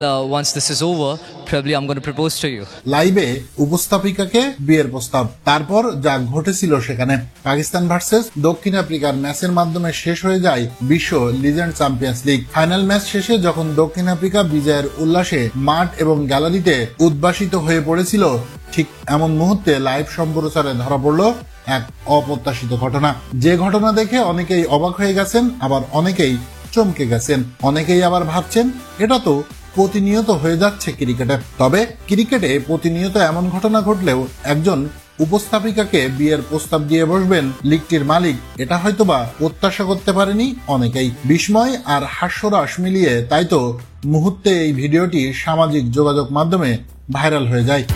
Once this is over, probably I'm going to propose to you. লাইভে উপস্থাপিকাকে বিয়ের প্রস্তাব। তারপর যা ঘটেছিল সেখানে পাকিস্তান ভার্সেস দক্ষিণ আফ্রিকার ম্যাচের মাধ্যমে শেষ হয়ে যায় বিশ্ব legend champions league. Final match শেষে যখন দক্ষিণ আফ্রিকা বিজয়ের উল্লাসে মাঠ এবং গ্যালারিতে উদ্ভাসিত হয়ে পড়েছিল, ঠিক এমন মুহূর্তে লাইভ সম্প্রচারে ধরা পড়ল এক অপ্রত্যাশিত ঘটনা। যে ঘটনা দেখে অনেকেই অবাক হয়ে গেছেন, আবার অনেকেই চমকে গেছেন, অনেকেই আবার ভাবছেন এটা তো প্রতিনিয়ত হয়ে যাচ্ছে ক্রিকেটে। তবে ক্রিকেটে প্রতিনিয়ত এমন ঘটনা ঘটলেও একজন উপস্থাপিকাকে বিয়ের প্রস্তাব দিয়ে বসবেন লিগটির মালিক, এটা হয়তোবা প্রত্যাশা করতে পারেনি অনেকেই। বিস্ময় আর হাস্যরস মিলিয়ে তাই তো মুহূর্তে এই ভিডিওটি সামাজিক যোগাযোগ মাধ্যমে ভাইরাল হয়ে যায়।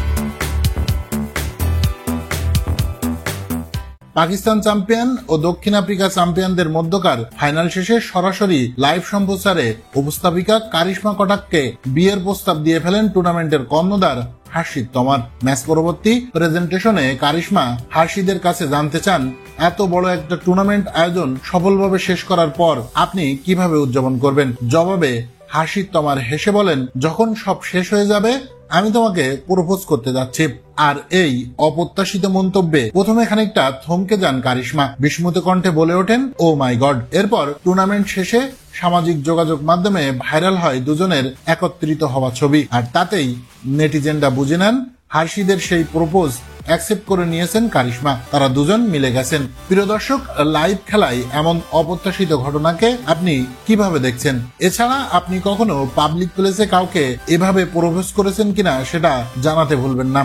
পাকিস্তান চ্যাম্পিয়ন ও দক্ষিণ আফ্রিকা চ্যাম্পিয়নদের মধ্যকার ফাইনাল শেষে সরাসরি লাইভ সম্প্রচারে উপস্থাপিকা কারিশমা কটাককে বিয়ের প্রস্তাব দিয়ে ফেলেন টুর্নামেন্টের কর্ণধার হার্ষিদ তমার। ম্যাচ পরবর্তী প্রেজেন্টেশনে কারিশমা হার্ষিদের কাছে জানতে চান, এত বড় একটা টুর্নামেন্ট আয়োজন সফলভাবে শেষ করার পর আপনি কিভাবে উদযাপন করবেন। জবাবে হার্ষিদ তমার হেসে বলেন, যখন সব শেষ হয়ে যাবে আমি তোমাকে প্রপোজ করতে যাচ্ছি। আর এই অপ্রত্যাশিত মন্তব্যে প্রথমে খানিকটা থমকে যান কারিশমা, বিস্মিত কণ্ঠে বলে ওঠেন, ও মাই গড। এরপর টুর্নামেন্ট শেষে সামাজিক যোগাযোগ মাধ্যমে ভাইরাল হয় দুজনের একত্রিত হওয়া ছবি, আর তাতেই নেটিজেনরা বুঝে নেন হার্ষিদের সেই প্রপোজ অ্যাকসেপ্ট করে নিয়েছেন কারিশমা, তারা দুজন মিলে গেছেন। প্রিয় দর্শক, লাইভ খেলায় এমন অপ্রত্যাশিত ঘটনাকে আপনি কিভাবে দেখছেন? এছাড়া আপনি কখনো পাবলিক প্লেসে কাউকে এভাবে প্রপোজ করেছেন কিনা সেটা জানাতে ভুলবেন না।